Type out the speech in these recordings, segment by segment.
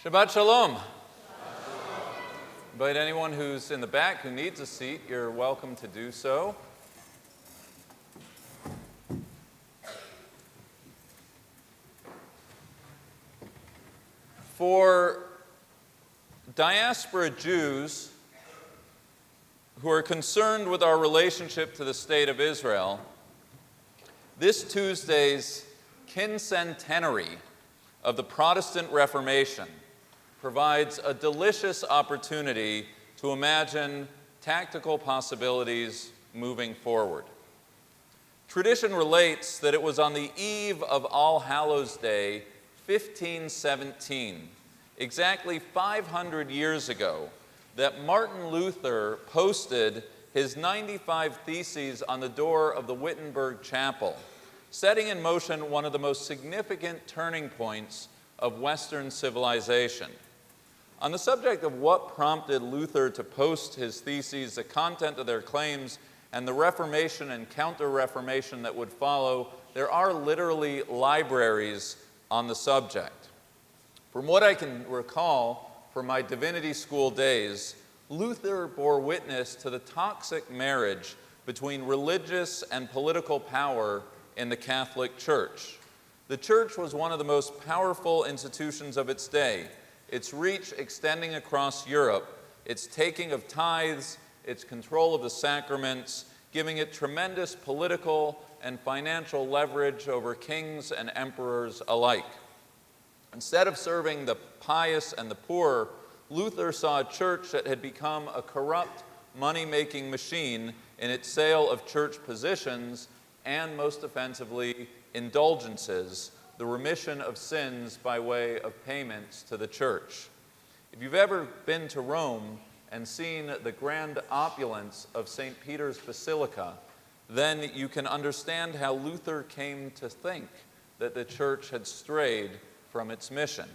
Shabbat Shalom. Invite anyone who's in the back who needs a seat, you're welcome to do so. For diaspora Jews who are concerned with our relationship to the State of Israel, this Tuesday's quincentenary of the Protestant Reformation provides a delicious opportunity to imagine tactical possibilities moving forward. Tradition relates that it was on the eve of All Hallows Day, 1517, exactly 500 years ago, that Martin Luther posted his 95 Theses on the door of the Wittenberg Chapel, setting in motion one of the most significant turning points of Western civilization. On the subject of what prompted Luther to post his theses, the content of their claims, and the Reformation and Counter-Reformation that would follow, there are literally libraries on the subject. From what I can recall from my divinity school days, Luther bore witness to the toxic marriage between religious and political power in the Catholic Church. The Church was one of the most powerful institutions of its day, its reach extending across Europe, its taking of tithes, its control of the sacraments, giving it tremendous political and financial leverage over kings and emperors alike. Instead of serving the pious and the poor, Luther saw a church that had become a corrupt, money-making machine in its sale of church positions and, most offensively, indulgences, the remission of sins by way of payments to the church. If you've ever been to Rome and seen the grand opulence of St. Peter's Basilica, then you can understand how Luther came to think that the church had strayed from its mission.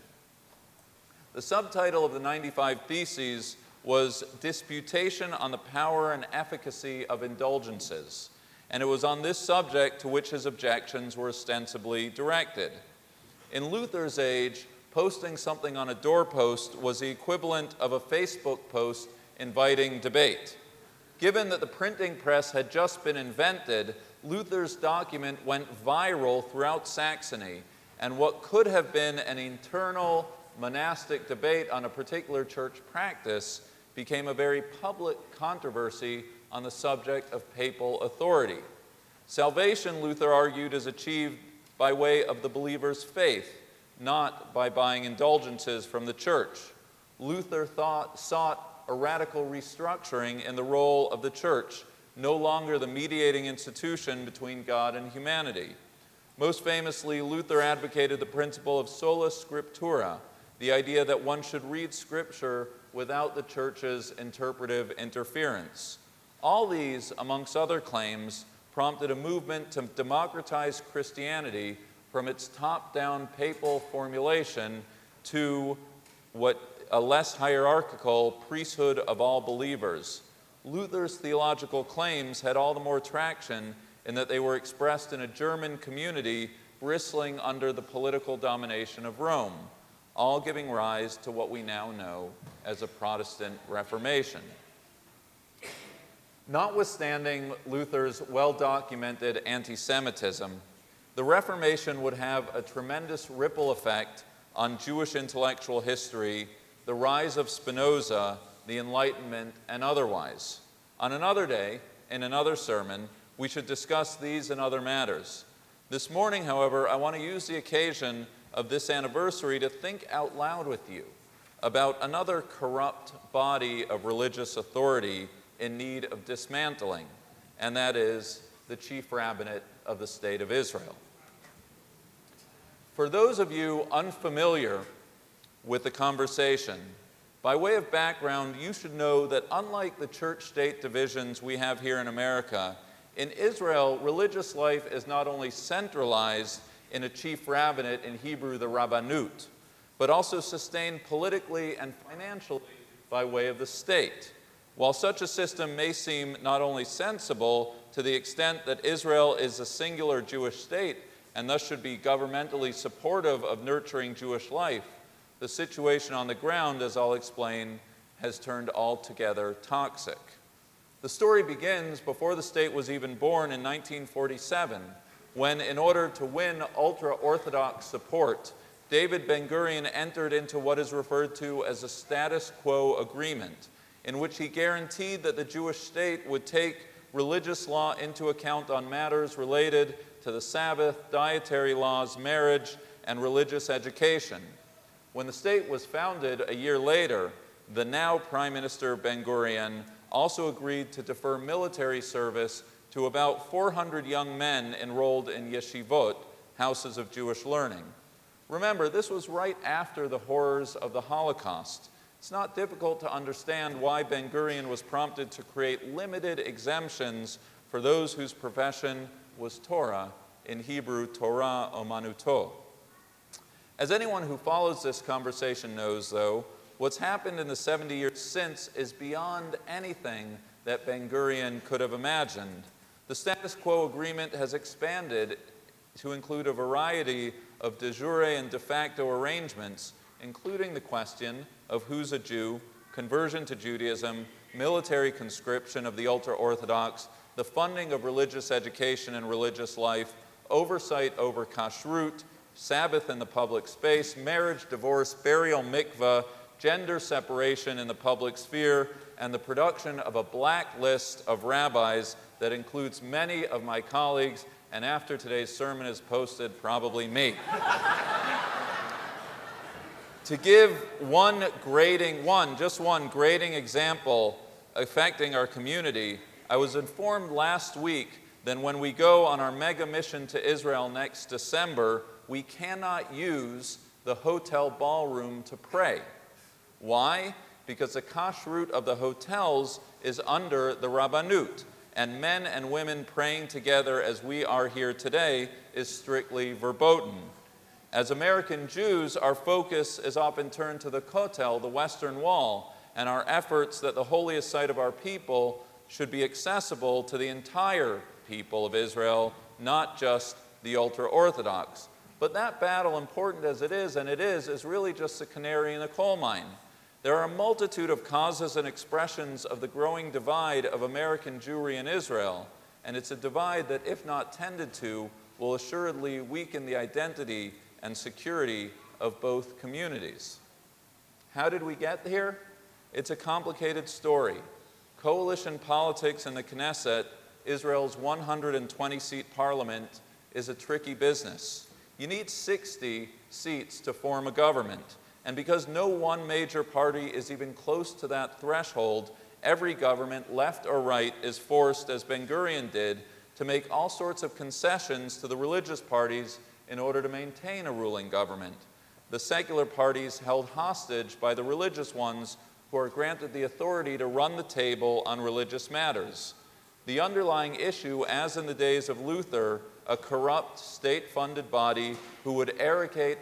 The subtitle of the 95 Theses was Disputation on the Power and Efficacy of Indulgences, and it was on this subject to which his objections were ostensibly directed. In Luther's age, posting something on a doorpost was the equivalent of a Facebook post inviting debate. Given that the printing press had just been invented, Luther's document went viral throughout Saxony, and what could have been an internal monastic debate on a particular church practice became a very public controversy on the subject of papal authority. Salvation, Luther argued, is achieved by way of the believer's faith, not by buying indulgences from the church. Luther sought a radical restructuring in the role of the church, no longer the mediating institution between God and humanity. Most famously, Luther advocated the principle of sola scriptura, the idea that one should read Scripture without the church's interpretive interference. All these, amongst other claims, prompted a movement to democratize Christianity from its top-down papal formulation to a less hierarchical priesthood of all believers. Luther's theological claims had all the more traction in that they were expressed in a German community bristling under the political domination of Rome, all giving rise to what we now know as a Protestant Reformation. Notwithstanding Luther's well-documented anti-Semitism, the Reformation would have a tremendous ripple effect on Jewish intellectual history, the rise of Spinoza, the Enlightenment, and otherwise. On another day, in another sermon, we should discuss these and other matters. This morning, however, I want to use the occasion of this anniversary to think out loud with you about another corrupt body of religious authority in need of dismantling, and that is the chief rabbinate of the State of Israel. For those of you unfamiliar with the conversation, by way of background, you should know that unlike the church-state divisions we have here in America, in Israel, religious life is not only centralized in a chief rabbinate, in Hebrew the rabbanut, but also sustained politically and financially by way of the state. While such a system may seem not only sensible to the extent that Israel is a singular Jewish state and thus should be governmentally supportive of nurturing Jewish life, The situation on the ground, as I'll explain, has turned altogether toxic. The story begins before the state was even born in 1947, when, in order to win ultra-Orthodox support, David Ben-Gurion entered into what is referred to as a status quo agreement, in which he guaranteed that the Jewish state would take religious law into account on matters related to the Sabbath, dietary laws, marriage, and religious education. When the state was founded a year later, the now Prime Minister Ben-Gurion also agreed to defer military service to about 400 young men enrolled in yeshivot, houses of Jewish learning. Remember, this was right after the horrors of the Holocaust. It's not difficult to understand why Ben-Gurion was prompted to create limited exemptions for those whose profession was Torah, in Hebrew, Torah Omanuto. As anyone who follows this conversation knows, though, what's happened in the 70 years since is beyond anything that Ben-Gurion could have imagined. The status quo agreement has expanded to include a variety of de jure and de facto arrangements, including the question of who's a Jew, conversion to Judaism, military conscription of the ultra-Orthodox, the funding of religious education and religious life, oversight over kashrut, Sabbath in the public space, marriage, divorce, burial, mikveh, gender separation in the public sphere, and the production of a black list of rabbis that includes many of my colleagues, and after today's sermon is posted, probably me. To give one grading example affecting our community, I was informed last week that when we go on our mega mission to Israel next December, we cannot use the hotel ballroom to pray. Why? Because the kashrut of the hotels is under the rabbanut, and men and women praying together as we are here today is strictly verboten. As American Jews, our focus is often turned to the Kotel, the Western Wall, and our efforts that the holiest site of our people should be accessible to the entire people of Israel, not just the ultra-Orthodox. But that battle, important as it is really just a canary in the coal mine. There are a multitude of causes and expressions of the growing divide of American Jewry in Israel, and it's a divide that, if not tended to, will assuredly weaken the identity and security of both communities. How did we get here? It's a complicated story. Coalition politics in the Knesset, Israel's 120-seat parliament, is a tricky business. You need 60 seats to form a government. And because no one major party is even close to that threshold, every government, left or right, is forced, as Ben-Gurion did, to make all sorts of concessions to the religious parties in order to maintain a ruling government. The secular parties held hostage by the religious ones who are granted the authority to run the table on religious matters. The underlying issue, as in the days of Luther, a corrupt state-funded body who would arrogate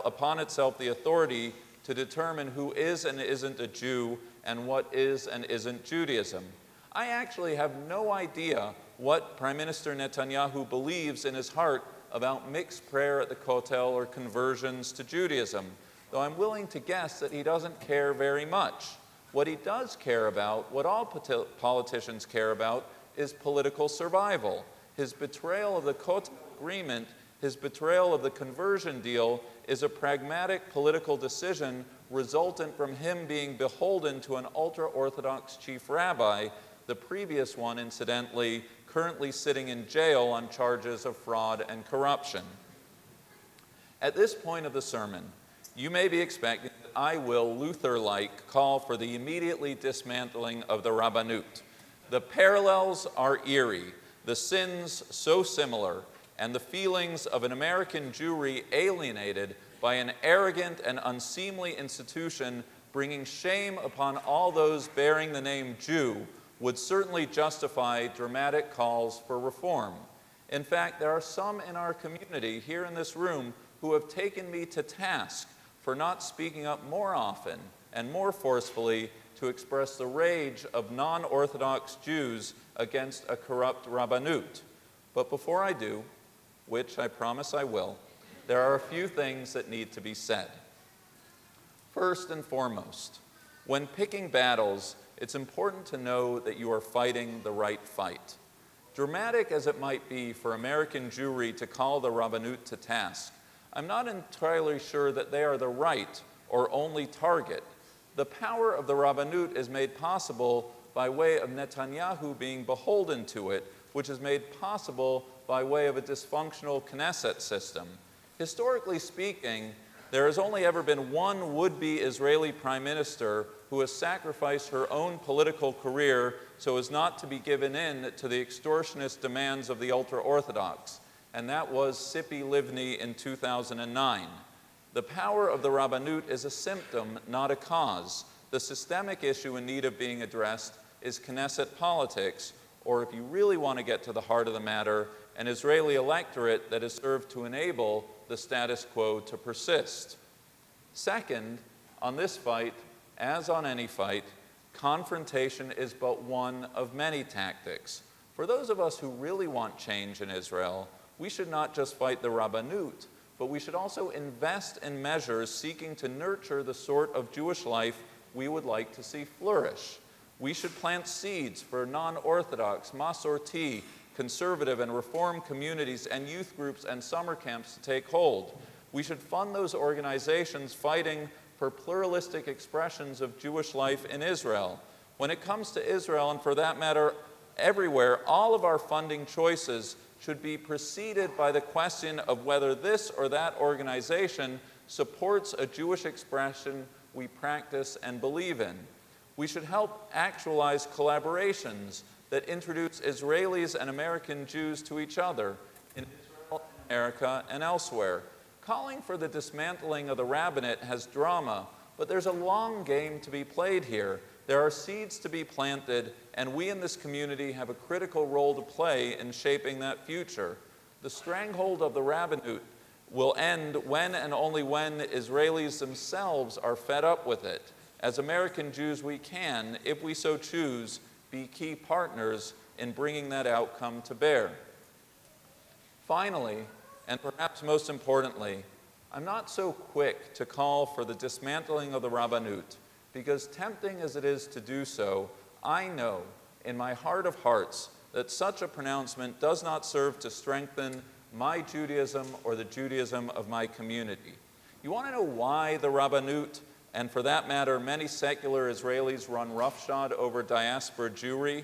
upon itself the authority to determine who is and isn't a Jew and what is and isn't Judaism. I actually have no idea what Prime Minister Netanyahu believes in his heart about mixed prayer at the Kotel or conversions to Judaism, though I'm willing to guess that he doesn't care very much. What he does care about, what all politicians care about, is political survival. His betrayal of the Kotel agreement, his betrayal of the conversion deal, is a pragmatic political decision resultant from him being beholden to an ultra-Orthodox chief rabbi, the previous one, incidentally, currently sitting in jail on charges of fraud and corruption. At this point of the sermon, you may be expecting that I will, Luther-like, call for the immediately dismantling of the Rabbanut. The parallels are eerie, the sins so similar, and the feelings of an American Jewry alienated by an arrogant and unseemly institution bringing shame upon all those bearing the name Jew would certainly justify dramatic calls for reform. In fact, there are some in our community here in this room who have taken me to task for not speaking up more often and more forcefully to express the rage of non-Orthodox Jews against a corrupt rabbanut. But before I do, which I promise I will, there are a few things that need to be said. First and foremost, when picking battles, it's important to know that you are fighting the right fight. Dramatic as it might be for American Jewry to call the Rabbanut to task, I'm not entirely sure that they are the right or only target. The power of the Rabbanut is made possible by way of Netanyahu being beholden to it, which is made possible by way of a dysfunctional Knesset system. Historically speaking, there has only ever been one would-be Israeli prime minister who has sacrificed her own political career so as not to be given in to the extortionist demands of the ultra-Orthodox, and that was Tzipi Livni in 2009. The power of the Rabbanut is a symptom, not a cause. The systemic issue in need of being addressed is Knesset politics, or if you really want to get to the heart of the matter, an Israeli electorate that has served to enable the status quo to persist. Second, on this fight, as on any fight, confrontation is but one of many tactics. For those of us who really want change in Israel, we should not just fight the Rabbanut, but we should also invest in measures seeking to nurture the sort of Jewish life we would like to see flourish. We should plant seeds for non-Orthodox, Masorti, conservative and reform communities and youth groups and summer camps to take hold. We should fund those organizations fighting for pluralistic expressions of Jewish life in Israel. When it comes to Israel, and for that matter, everywhere, all of our funding choices should be preceded by the question of whether this or that organization supports a Jewish expression we practice and believe in. We should help actualize collaborations that introduce Israelis and American Jews to each other in Israel, America, and elsewhere. Calling for the dismantling of the rabbinate has drama, but there's a long game to be played here. There are seeds to be planted, and we in this community have a critical role to play in shaping that future. The stranglehold of the rabbinate will end when and only when Israelis themselves are fed up with it. As American Jews, we can, if we so choose, be key partners in bringing that outcome to bear. Finally, and perhaps most importantly, I'm not so quick to call for the dismantling of the Rabbanut, because tempting as it is to do so, I know in my heart of hearts that such a pronouncement does not serve to strengthen my Judaism or the Judaism of my community. You want to know why the Rabbanut, and for that matter, many secular Israelis run roughshod over diaspora Jewry?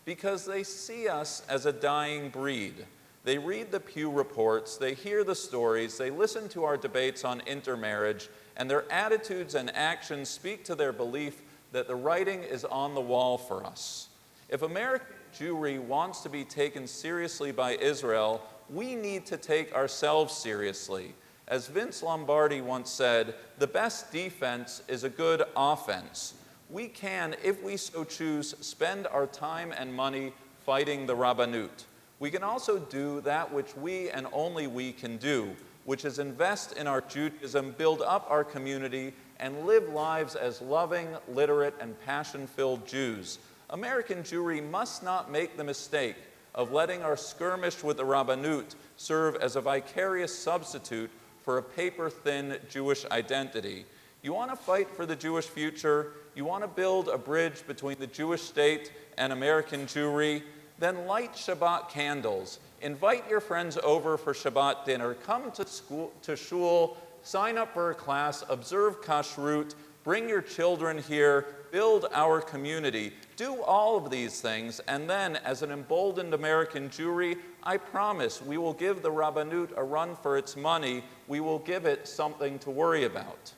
Because they see us as a dying breed. They read the Pew reports, they hear the stories, they listen to our debates on intermarriage, and their attitudes and actions speak to their belief that the writing is on the wall for us. If American Jewry wants to be taken seriously by Israel, we need to take ourselves seriously. As Vince Lombardi once said, the best defense is a good offense. We can, if we so choose, spend our time and money fighting the Rabbanut. We can also do that which we and only we can do, which is invest in our Judaism, build up our community, and live lives as loving, literate, and passion-filled Jews. American Jewry must not make the mistake of letting our skirmish with the Rabbanut serve as a vicarious substitute for a paper-thin Jewish identity. You want to fight for the Jewish future? You want to build a bridge between the Jewish state and American Jewry? Then light Shabbat candles. Invite your friends over for Shabbat dinner. Come to shul, sign up for a class, observe kashrut, bring your children here, build our community. Do all of these things, and then, as an emboldened American Jewry, I promise we will give the Rabbanut a run for its money. We will give it something to worry about.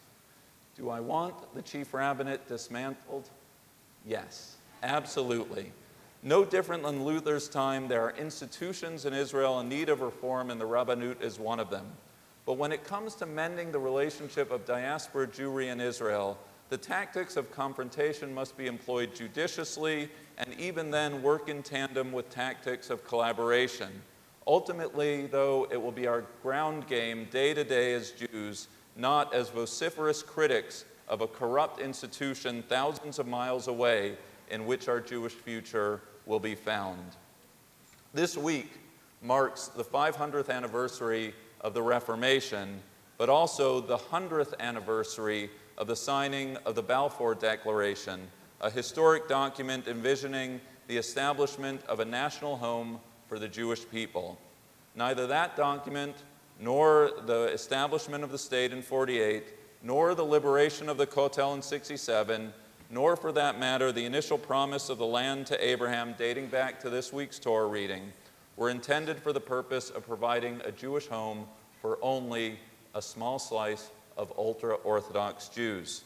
Do I want the chief rabbinate dismantled? Yes, absolutely. No different than Luther's time, there are institutions in Israel in need of reform, and the Rabbanut is one of them. But when it comes to mending the relationship of diaspora Jewry and Israel, the tactics of confrontation must be employed judiciously, and even then work in tandem with tactics of collaboration. Ultimately, though, it will be our ground game day to day as Jews, not as vociferous critics of a corrupt institution thousands of miles away in which our Jewish future will be found. This week marks the 500th anniversary of the Reformation, but also the 100th anniversary of the signing of the Balfour Declaration, a historic document envisioning the establishment of a national home for the Jewish people. Neither that document, nor the establishment of the state in 48, nor the liberation of the Kotel in 67, nor for that matter the initial promise of the land to Abraham dating back to this week's Torah reading, were intended for the purpose of providing a Jewish home for only a small slice of ultra-Orthodox Jews.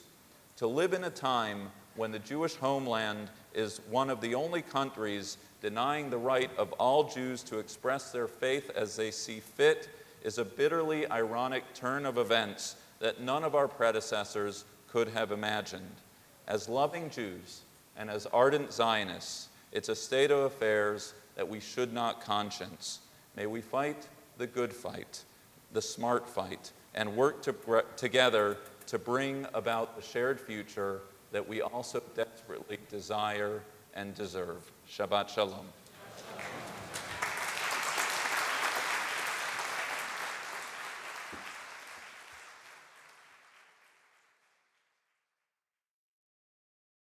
To live in a time when the Jewish homeland is one of the only countries denying the right of all Jews to express their faith as they see fit is a bitterly ironic turn of events that none of our predecessors could have imagined. As loving Jews and as ardent Zionists, it's a state of affairs that we should not conscience. May we fight the good fight, the smart fight, and work together to bring about the shared future that we also desperately desire and deserve. Shabbat Shalom.